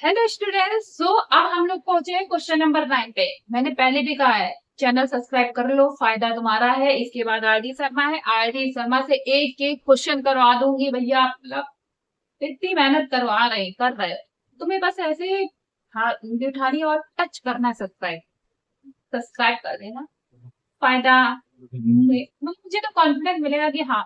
Hello students. सो अब हम लोग पहुंचे हैं क्वेश्चन नंबर 9 पे। मैंने पहले भी कहा है चैनल सब्सक्राइब कर लो, फायदा तुम्हारा है। इसके बाद आरडी शर्मा है, आरडी शर्मा से एक एक क्वेश्चन करवा दूंगी भैया। आप मतलब इतनी मेहनत करवा रहे कर रहे हो, तुम्हें बस ऐसे हाँ उंगली उठानी और टच करना है। सब्सक्राइब सब्सक्राइब कर देना, फायदा मुझे तो कॉन्फिडेंस मिलेगा कि हाँ।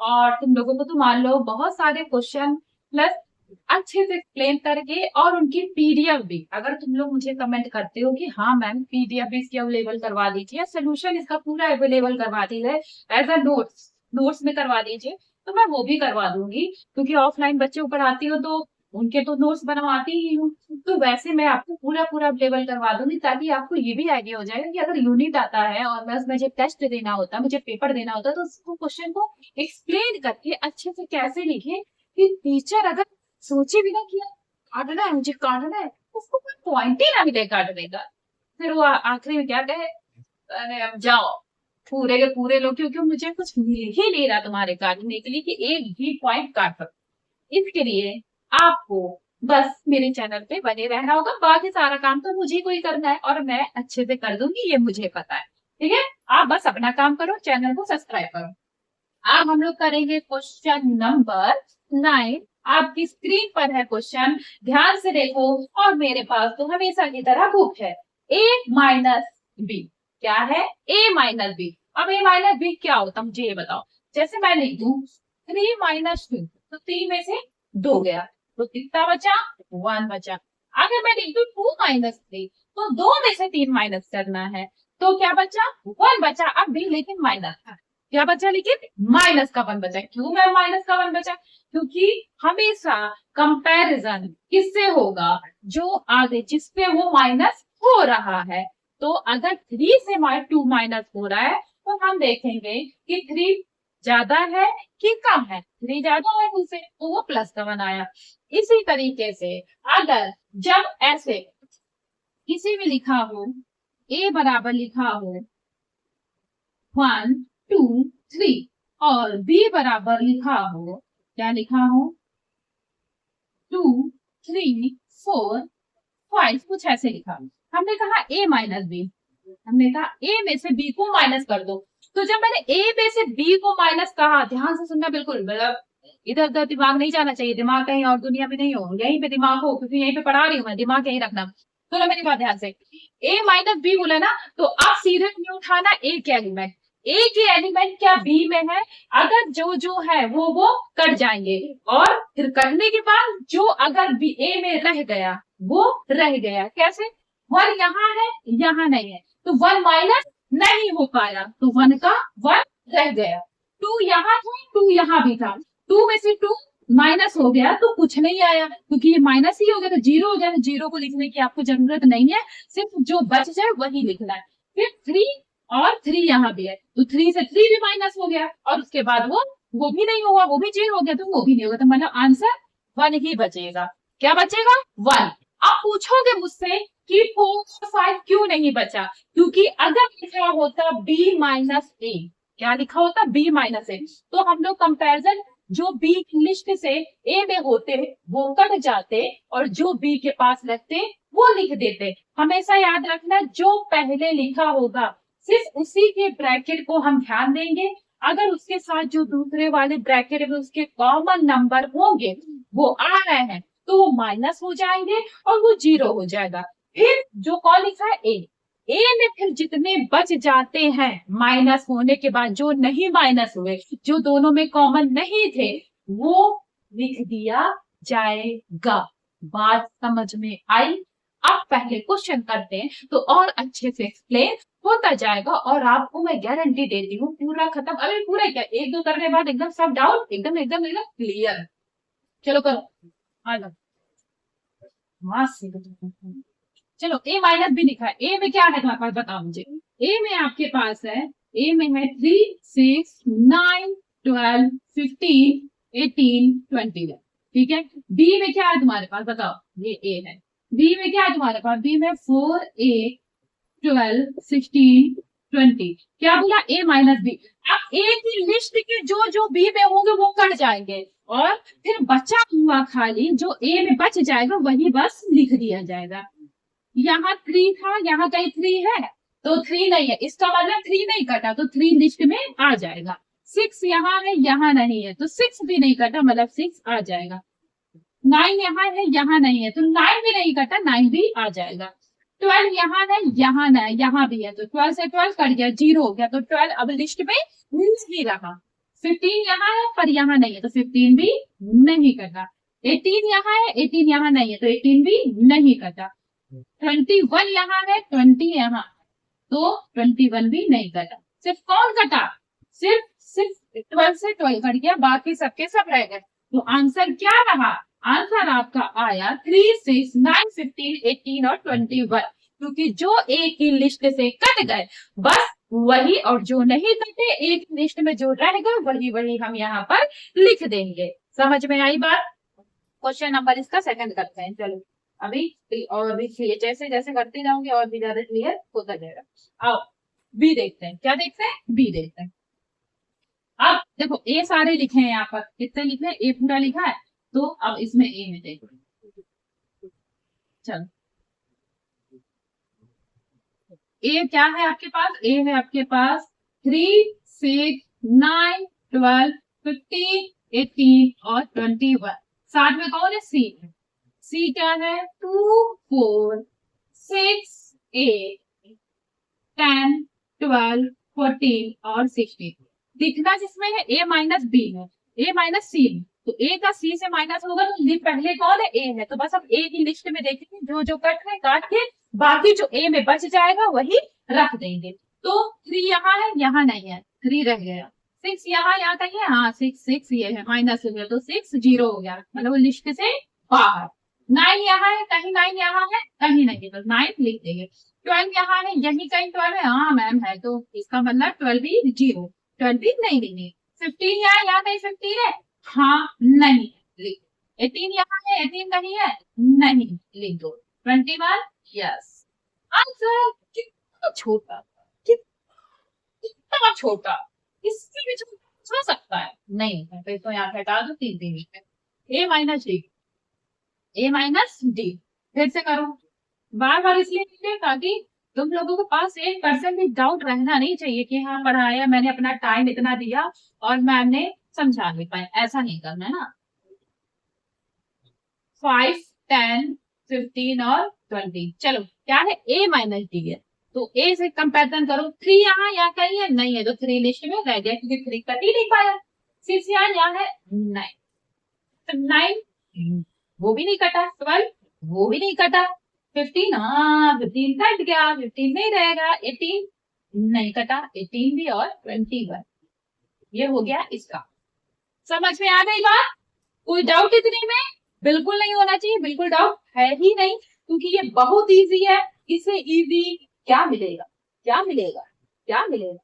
और तुम लोगों को तो मान लो बहुत सारे क्वेश्चन प्लस अच्छे से एक्सप्लेन करके और उनकी पीडीएफ भी, अगर तुम लोग मुझे कमेंट करते हो कि हाँ मैम पीडीएफ भी इसकी अवेलेबल करवा दीजिए, सोल्यूशन इसका पूरा अवेलेबल करवा दीजिए एज अ नोट्स नोट्स में करवा दीजिए, तो मैं वो भी करवा दूंगी। क्योंकि ऑफलाइन बच्चों को पढ़ाती हूँ तो उनके तो नोट्स बनवाती ही हूँ। तो वैसे मैं आपको पूरा पूरा अवेलेबल करवा दूंगी, ताकि आपको ये भी आइडिया हो जाएगा कि अगर यूनिट आता है और मैं उसमें मुझे टेस्ट देना होता है, मुझे पेपर देना होता है, तो उसको क्वेश्चन को एक्सप्लेन करके अच्छे से कैसे लिखे कि टीचर अगर सोचे भी ना कि काटना है, मुझे काटना है, उसको कोई पॉइंट ही ना मिले काटने का। फिर वो आखिरी में क्या कहे, अरे अब जाओ पूरे के पूरे लोग, क्योंकि मुझे कुछ मिल ही नहीं रहा तुम्हारे काटने के लिए कि एक भी पॉइंट काट सकते। इसके लिए आपको बस मेरे चैनल पे बने रहना होगा। बाकी सारा काम तो मुझे को ही करना है और मैं अच्छे से कर दूंगी, ये मुझे पता है। ठीक है, आप बस अपना काम करो, चैनल को सब्सक्राइब करो। अब हम लोग करेंगे क्वेश्चन नंबर 9। आपकी स्क्रीन पर है क्वेश्चन, ध्यान से देखो। और मेरे पास तो हमेशा की तरह बुक है। ए माइनस बी क्या है? ए माइनस बी। अब ए माइनस बी क्या होता मुझे ये बताओ। जैसे मैं लिख दूं 3 - 2, तो 3 में से 2 गया, तो कितना बचा? 1 बचा। अगर मैं लिख दूं 2 - 3, तो 2 में से 3 माइनस करना है, तो क्या बचा? 1 बचा। अब भी लेकिन माइनस क्या बचा? लेकिन माइनस का 1 बचा। क्यों मैम माइनस का 1 बचा? क्योंकि हमेशा कंपैरिजन किससे होगा? जो आगे जिसपे वो माइनस हो रहा है। तो अगर 3 से 2 माइनस हो रहा है, तो हम देखेंगे कि 3 ज्यादा है कि कम है। 3 ज्यादा है 2 से, तो वो प्लस का 1 आया। इसी तरीके से अगर जब ऐसे किसी भी लिखा हो, ए बराबर लिखा हो 1 2 3, और बी बराबर लिखा हो, क्या लिखा हो? 2 3 4 5, कुछ ऐसे लिखा हो। हमने कहा ए माइनस बी, हमने कहा ए में से बी को माइनस कर दो। तो जब मैंने ए में से बी को माइनस कहा, ध्यान से सुनना बिल्कुल, मतलब इधर उधर दिमाग नहीं जाना चाहिए। दिमाग कहीं और दुनिया में नहीं हो, यहीं पे दिमाग हो, क्योंकि यहीं पे पढ़ा रही हूँ मैं, दिमाग यहीं रखना। तो ना मेरी बात ध्यान से, ए माइनस बी बोला ना, तो आप सीधे नहीं उठाना ए के एलिमेंट। ए के एलिमेंट क्या बी में है? अगर जो जो है वो कट जाएंगे, और फिर कटने के बाद जो अगर बी ए में रह गया वो रह गया। कैसे? 1 यहाँ है, यहाँ नहीं है, तो 1 माइनस नहीं हो पाया, तो 1 का 1 रह गया। 2 यहाँ था, 2 यहाँ भी था, 2 में से 2 माइनस हो गया, तो कुछ नहीं आया, क्योंकि ये माइनस ही हो गया, तो 0 हो गया। तो 0 को लिखने की आपको जरूरत नहीं है, सिर्फ जो बच जाए वही लिखना है। फिर 3 और 3 यहाँ भी है, तो 3 से 3 भी माइनस हो गया, और उसके बाद वो भी नहीं हुआ, वो भी 0 हो गया, तो वो भी नहीं होगा। तो मतलब आंसर 1 ही बचेगा। क्या बचेगा? 1। आप पूछोगे मुझसे कि 4 और 5 क्यों नहीं बचा? क्योंकि अगर लिखा होता बी माइनस ए, क्या लिखा होता? बी माइनस ए, तो हम लोग कंपेरिजन जो बी की लिस्ट से ए में होते वो कट जाते, और जो बी के पास लगते वो लिख देते। हमेशा याद रखना, जो पहले लिखा होगा सिर्फ उसी के ब्रैकेट को हम ध्यान देंगे। अगर उसके साथ जो दूसरे वाले ब्रैकेट में उसके कॉमन नंबर होंगे वो आ रहे हैं, तो वो माइनस हो जाएंगे और वो 0 हो जाएगा। फिर जो कौन लिखा है? ए। ए में फिर जितने बच जाते हैं माइनस होने के बाद, जो नहीं माइनस हुए, जो दोनों में कॉमन नहीं थे, वो लिख दिया जाएगा। बात समझ में आई? अब पहले क्वेश्चन करते हैं, तो और अच्छे से एक्सप्लेन होता जाएगा, और आपको मैं गारंटी देती हूँ पूरा खत्म। अरे पूरा क्या, 1 2 करने के बाद एकदम सब डाउट एकदम एकदम एकदम क्लियर। चलो करो, आ जाओ। चलो ए माइनस भी लिखा है, ए में क्या है तुम्हारे पास बताओ मुझे। ए में आपके पास है, ए में है 3 6 9 12 15 18 20। ठीक है। बी में क्या है तुम्हारे पास बताओ, ये ए है। बी में क्या है तुम्हारे पास? बी में 4 8 12 16 20। क्या बोला? ए माइनस बी। अब ए की लिस्ट के जो जो बी में होंगे वो कट जाएंगे, और फिर बचा हुआ खाली जो ए में बच जाएगा वही बस लिख दिया जाएगा। यहाँ 3 था, यहाँ कहीं 3 है तो 3 नहीं है, इसका मतलब 3 नहीं कटा तो 3 लिस्ट में आ जाएगा। 6 यहाँ है, यहाँ नहीं है तो 6 भी नहीं कटा, मतलब 6 आ जाएगा। 9 यहाँ है, यहाँ नहीं है तो 9 भी नहीं कटा, 9 भी आ जाएगा। 12 यहाँ है, यहाँ नहीं, यहाँ भी है तो 12 से 12 कट गया, 0 हो गया तो 12 अब लिस्ट में नहीं रहा। 15 यहाँ है पर यहाँ नहीं है तो 15 भी नहीं कटा। 18 यहाँ है, 18 यहाँ नहीं है तो 18 भी नहीं कटा। 21 यहाँ है, 20 यहाँ तो 21 भी नहीं कटा। सिर्फ कौन कटा? सिर्फ 12 से 12 कट गया, बाकी सबके सब रह गए। तो आंसर क्या रहा? आंसर आपका आया 3, 6, 9, 15, 18 और 21, क्योंकि जो एक ही लिस्ट से कट गए बस वही, और जो नहीं कटे एक लिस्ट में जो रह गए वही वही हम यहाँ पर लिख देंगे। समझ में आई बात? क्वेश्चन नंबर इसका सेकंड करते हैं। चलो अभी और भी क्लियर, जैसे जैसे करते जाओगे और भी ज्यादा क्लियर होता जाएगा। आओ बी देखते हैं। क्या देखते हैं? बी देखते हैं। अब देखो ए सारे लिखे हैं यहाँ पर, कितने लिखे हैं? ए पूरा लिखा है तो अब इसमें ए में देखो। चलो ए क्या है आपके पास? ए है आपके पास 3, 6, 9, 12, 15, 18 और 21। साथ में कौन है? सी। सी क्या है? 2, 4, 6, 8, 10, 12, 14 और 16। दिखना जिसमें है ए माइनस बी है, ए माइनस सी है, तो ए का सी से माइनस होगा तो पहले कौन है? ए है। तो बस हम ए की लिस्ट में देखेंगे, जो जो कट है काट के बाकी जो ए में बच जाएगा वही रख देंगे। तो 3 यहाँ है, यहाँ नहीं है, 3 रह गया। 6 यहाँ कहीं है, हाँ 6 ये है, माइनस हो गया तो 6 0 हो गया, मतलब लिस्ट से बाहर। 9 यहाँ है, कहीं 9 यहाँ है, कहीं नहीं, तो 9 लिख देंगे। 12 यहाँ है, यही कहीं 12 है, हाँ मैम है, तो इसका मतलब 12 भी 0, 12 भी नहीं लिखेंगे। 15 यहाँ कहीं 15 है, हाँ नहीं लिख। 18 यहाँ है, 18 कहीं है, नहीं लिख दो। 21 यस। आंसर कितना छोटा, कितना छोटा, इससे भी छोटा हो सकता है? नहीं है तो यहाँ हटा दो, 3 3 ए माइनस डी, ए माइनस डी। फिर से करो, बार बार इसलिए ताकि तुम लोगों के पास 1% भी डाउट रहना नहीं चाहिए कि हाँ पढ़ाया मैंने, अपना टाइम इतना दिया और मैम ने समझा नहीं पाए, ऐसा नहीं करना है ना। 5, 10, 15 और 20। चलो क्या है? ए माइनस डी है तो ए से कंपेरिजन करो। 3 यहाँ कहीं है, नहीं है तो 3 लिस्ट में रह गया क्योंकि 3 कट ही नहीं पाया। 6 यहाँ है, 9 तो 9 वो भी नहीं कटा। 12 वो भी नहीं कटा। 15 हाँ 15 कट गया, 15 नहीं रहेगा। 18 नहीं कटा, 18 भी और 21 ये हो गया इसका। समझ में आ गई बात? कोई डाउट इतने में? बिल्कुल नहीं होना चाहिए, बिल्कुल डाउट है ही नहीं, क्योंकि ये बहुत इजी है। इसे इजी क्या मिलेगा? क्या मिलेगा? क्या मिलेगा?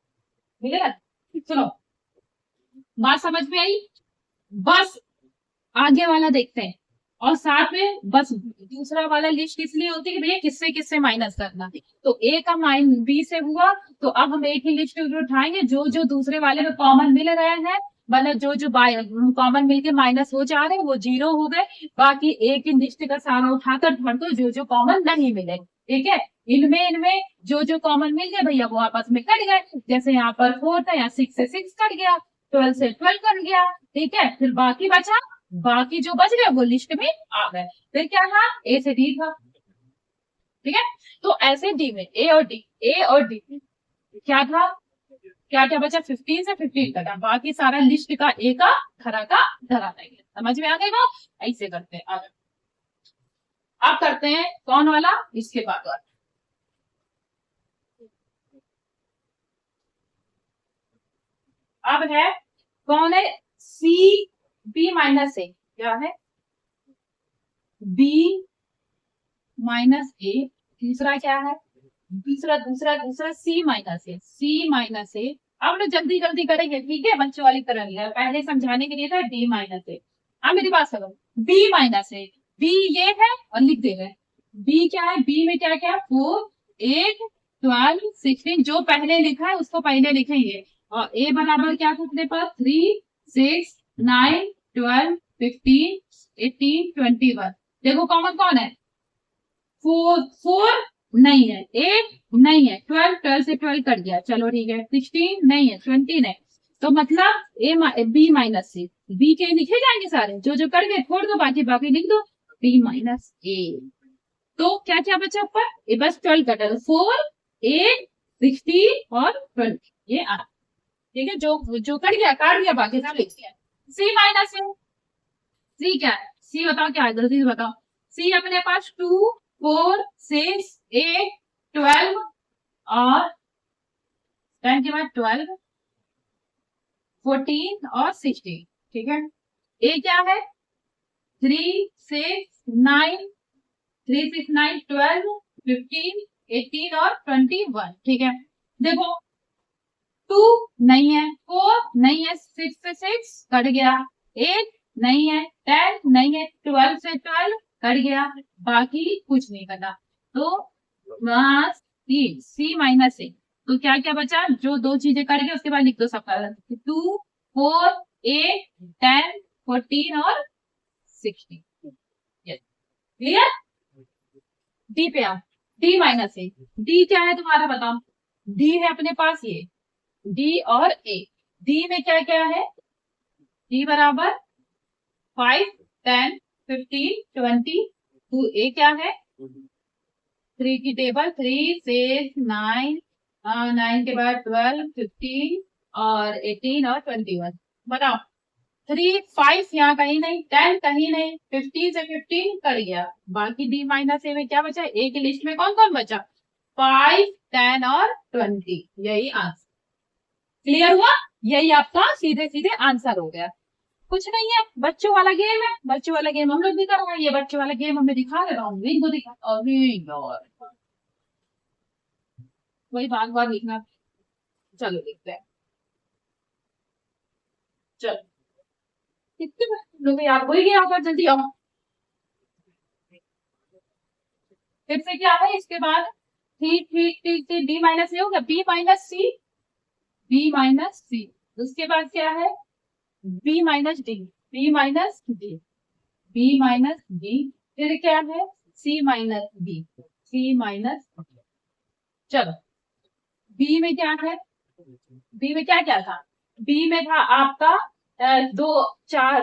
मिलेगा। सुनो बात समझ में आई? बस आगे वाला देखते हैं, और साथ में बस दूसरा वाला लिस्ट इसलिए होती है कि भैया किससे किससे माइनस करना। तो ए का माइनस बी से हुआ तो अब हम एक ही लिस्ट उठाएंगे, जो जो दूसरे वाले में कॉमन मिल रहे हैं, मतलब जो जो कॉमन मिलके माइनस हो जा रहे हैं वो 0 हो गए। बाकी एक ही लिस्ट का सारा उठाकर भर दो जो जो कॉमन नहीं मिले। ठीक है, इनमें जो जो कॉमन मिल गए भैया वो आपस में कट गए। जैसे यहाँ पर 4 था, यहाँ 6 से 6 कट गया, 12 से 12 कट गया। ठीक है, फिर बाकी बचा, बाकी जो बच गए वो लिस्ट में आ गए। फिर क्या था? ए से डी था। ठीक है, तो ऐसे डी में ए और डी, ए और डी क्या था? क्या क्या बचा? 15 से 15 तक, बाकी सारा लिस्ट का ए का खरा का धरा रहेगा। समझ में आ गई बात? ऐसे करते हैं आगे। अब करते हैं कौन वाला? इसके बाद वाला। अब है कौन है? सी बी माइनस ए। क्या है? बी माइनस ए। तीसरा क्या है? दूसरा दूसरा दूसरा सी माइनस ए, सी माइनस ए। अब लोग जल्दी जल्दी करेंगे, ठीक है, बच्चों वाली तरह नहीं है, पहले समझाने के लिए था डी माइनस ए। अब मेरी बात सुनो, बी माइनस ए, बी ये है और लिख दे रहे। बी क्या है? बी में क्या क्या? 4, 8, 12, 16, जो पहले लिखा है उसको पहले लिखेंगे। और ए बराबर क्या था अपने पास? 3, 6, 9, 12, 15, 18, 21। देखो कॉमन कौन है? 4, 4 नहीं है, 8 नहीं है, 12, 12 से 12 कट गया, चलो ठीक है, 16 नहीं है, 20 नहीं। तो मतलब A B minus C, B के लिखे जाएंगे सारे, जो जो कट गए छोड़ दो, बाकी बाकी लिख दो, बी माइनस ए। तो क्या क्या बचा ऊपर? ये बस 12 कटा, 4, 8, 16 और 20, ये आ, ठीक है, जो जो कट गया काट दिया, बाकी सब लिख दिया। सी माइनस ए, सी क्या है? सी बताओ क्या है, जल्दी से बताओ। सी अपने पास 2, 4, 6, 8, 12 और 10 के बाद 12, 14 और 16, ठीक है। ए क्या है? 3, 6, 9, 3, 6, 9, 12, 15, 18 और 21, ठीक है। देखो 2 नहीं है, 4 नहीं है, 6 से 6 कट गया, 8 नहीं है, 10 नहीं है, 12 से 12 कट गया, बाकी कुछ नहीं कटा। तो सी माइनस ए, तो क्या क्या बचा? जो दो चीजें कट गई उसके बाद लिख दो सबका, 2, 4, 8, 10, 14 और 16, क्लियर। डी पे आओ, डी माइनस ए, डी क्या है तुम्हारा बताओ? डी है अपने पास ये, डी और ए। डी में क्या क्या है? डी बराबर 5, 10, 15, 20, टू ए क्या है? 3 की टेबल, 3, 6, 9, 9 के बाद 12, 15 और 18 और 21, बताओ। 3, 5 यहाँ कहीं नहीं, 10 कहीं नहीं, 15 से 15 कर गया, बाकी डी माइनस ए में क्या बचा? ए की लिस्ट में कौन कौन बचा? 5, 10 और 20, यही आंसर। क्लियर हुआ? यही आपका सीधे सीधे आंसर हो गया, कुछ नहीं है, बच्चों वाला गेम है। बच्चों वाला गेम हम लोग भी कर रहे हैं, ये बच्चों वाला गेम हमें दिखा दे रहा हूँ, इनको दिखा, और वही बार बार लिखना। चलो देखते हैं, चलो कितने लोग याद हो ही गया होगा, जल्दी आओ। फिर से क्या है इसके बाद? Three three three three, D minus A हो गया, B minus C, B minus C, उसके बाद क्या है? B minus D, B minus D, B minus D, फिर क्या है? C minus B, C minus. चलो बी में क्या है? बी में क्या क्या था? बी में था आपका 2, 4,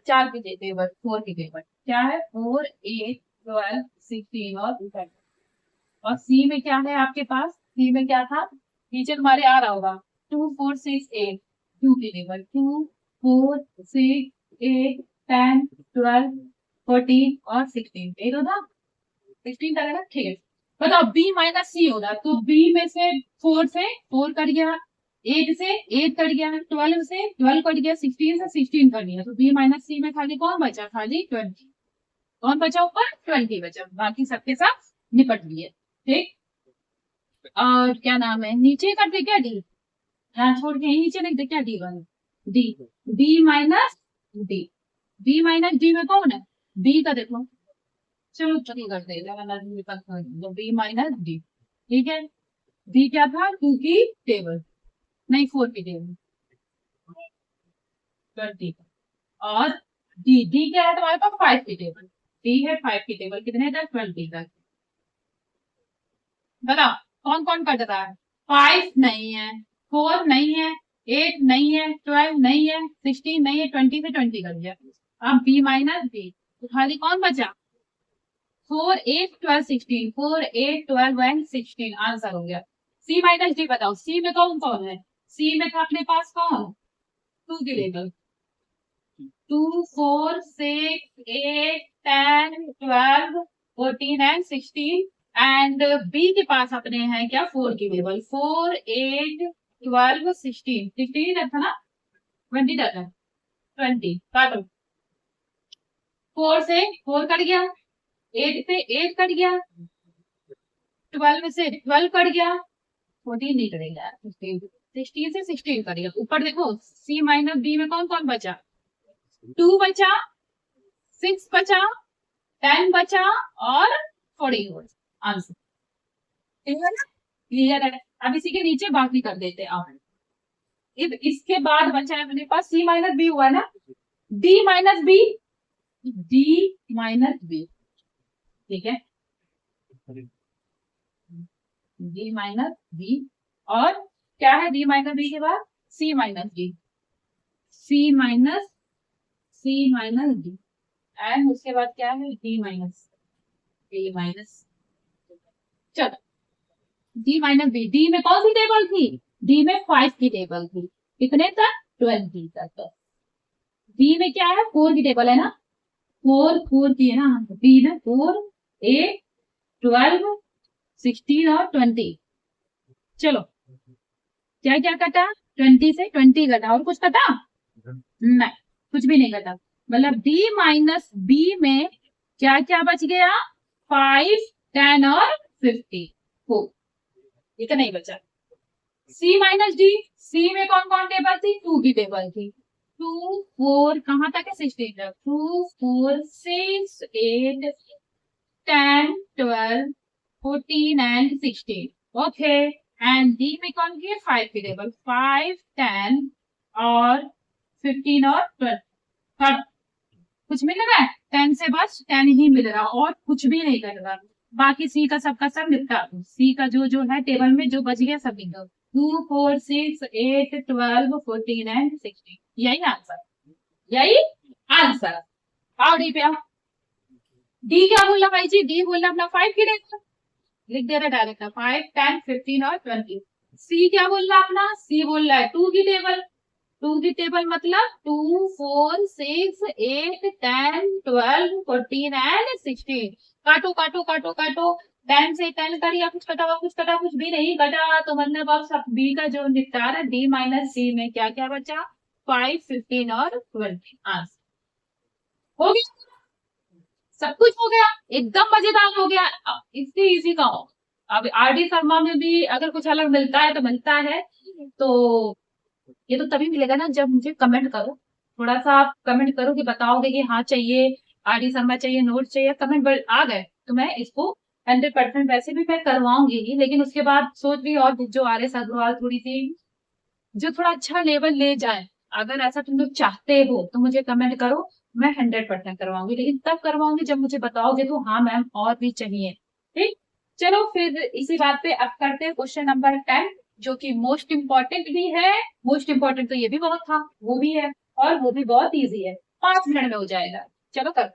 4 की टेबल, 4 की टेबल, क्या है? 4, 8, 12, 16 और 20। और सी में क्या है आपके पास? सी में क्या था? नीचे तुम्हारे आ रहा होगा 2, 4, 6, 8, 2 की टेबल, 2, 4, 6, 8, 10, 12, 14 और 16, 8 होता, 16 था ना, ठीक है। बताओ बी माइनस सी होगा, तो बी में से 4 से 4 कट गया, 8 से 8 कट गया, 12 से 12 कट गया, 16 से 16 कट गया, तो बी माइनस सी में खाली कौन बचा? खाली 20। कौन बचा ऊपर? 20 बचा, बाकी सबके साथ निपट लिए, ठीक। और क्या नाम है, नीचे कर दे क्या? डी, यहाँ छोड़ के नीचे लिख दे क्या? D one, D, B minus D, B minus D में कौन है? बी का देखो, चलो चलो कर दे, बी माइनस डी, ठीक है। बी क्या था? 2 की टेबल, नहीं 4 की टेबल, 20। और डी, डी क्या है तुम्हारे पास? 5 की टेबल, डी है 5 की टेबल, कितने तक? 20 तक। बताओ कौन कौन कट रहा है? 5 नहीं है, 4 नहीं है, 8 नहीं है, 12 नहीं है, 16 नहीं है, 20 से 20 कर दिया। अब बी माइनस बी, तो खाली कौन बचा? 4, 8, 12, 16, 4, 8, 12 एंड 16, आंसर हो गया। सी माइनस डी बताओ, सी में कौन कौन है? सी में था अपने पास कौन? 2 की लेवल, 2, 4, 6, 8, 10, 12, 14 एंड 16, एंड बी के पास अपने हैं क्या? 4 की लेवल, 4, 8, 12, 16, 16 तक था ना, 20 तक है, 20 काटो, 4 से 4 कट गया, 8 से 8 कट गया, 12 से 12 कट गया, 14 नहीं करेगा, 16 से 16 करेगा। ऊपर देखो सी माइनस बी में कौन कौन बचा? 2 बचा, 6 बचा, 10 बचा और 14, आंसर क्लियर है ना? क्लियर है। अब इसी के नीचे बाकी कर देते हैं। अब इसके बाद बचा है अपने पास सी माइनस बी हुआ ना, D minus B, D minus B, ठीक है, डी माइनस बी, और क्या है डी माइनस बी के बाद C minus D, C minus D, and उसके बाद क्या है डी माइनस चलो डी माइनस बी, डी में कौन सी टेबल थी, डी में 5 की टेबल थी, कितने तक 20 तक, डी में क्या है 4 की टेबल है ना, 4 की है ना, बी में 4 8 12 16 और 20, चलो क्या क्या कटा, 20 से 20 कटा, और कुछ कटा नहीं, कुछ भी नहीं कटा, मतलब डी माइनस बी में क्या क्या बच गया, 5 10 और 50, इतना ही बचा। सी माइनस डी, सी में कौन कौन टेबल थी, 2 की टेबल थी, 2 4 कहां तक है 16 तक, 2 4 6 8 10 12 14 एंड 16, ओके, एंड डी में कौन की है 5 की टेबल, 5 10 और 15 और 12, कुछ मिल रहा है, 10 से बस 10 ही मिल रहा और कुछ भी नहीं कर रहा, बाकी सी का सबका सब निपटा दो, सी का जो जो है टेबल में जो बच गया सब लिख दो, 2 4 6 8 12 14 एंड 16, यही आंसर, यही आंसर। आओ डी पे आओ, डी क्या बोला भाई जी, डी बोला अपना 5 की टेबल, लिख दे रहा डायरेक्ट 5 10 15 और 20, सी क्या बोल रहा अपना, सी बोल रहा है 2 की टेबल, 2 की टेबल मतलब 2 4 6 8 10 12 14 एंड 16, काटो काटो काटो काटो, 10 से 10 करिए, कुछ कटा हुआ कुछ कटा, कुछ भी नहीं कटा, तो मतलब अब सब बी का जो निपटारा है डी माइनस सी में क्या क्या बचा, 5 15 और 20, आंसर हो गया, सब कुछ हो गया, एकदम मजेदार हो गया, इतनी इजी का हो। अब आर डी शर्मा में भी अगर कुछ अलग मिलता है तो मिलता है, तो ये तो तभी मिलेगा ना जब मुझे कमेंट करो, थोड़ा सा आप कमेंट करो कि बताओगे कि हाँ चाहिए आर डी शर्मा चाहिए, नोट चाहिए, कमेंट आ गए तो मैं इसको 100% वैसे भी मैं करवाऊंगी ही, लेकिन उसके बाद सोच रही और जो आर एस अग्रवाल थोड़ी सी जो थोड़ा अच्छा लेवल ले जाए, अगर ऐसा तुम लोग चाहते हो तो मुझे कमेंट करो, मैं 100% करवाऊंगी, लेकिन तब करवाऊंगी जब मुझे बताओगे तो हाँ मैम और भी चाहिए, ठीक। चलो फिर इसी बात पे अब करते हैं क्वेश्चन नंबर 10, जो कि मोस्ट इंपॉर्टेंट भी है, मोस्ट इंपॉर्टेंट तो ये भी बहुत था, वो भी है, और वो भी बहुत इजी है, 5 मिनट में हो जाएगा, चलो कर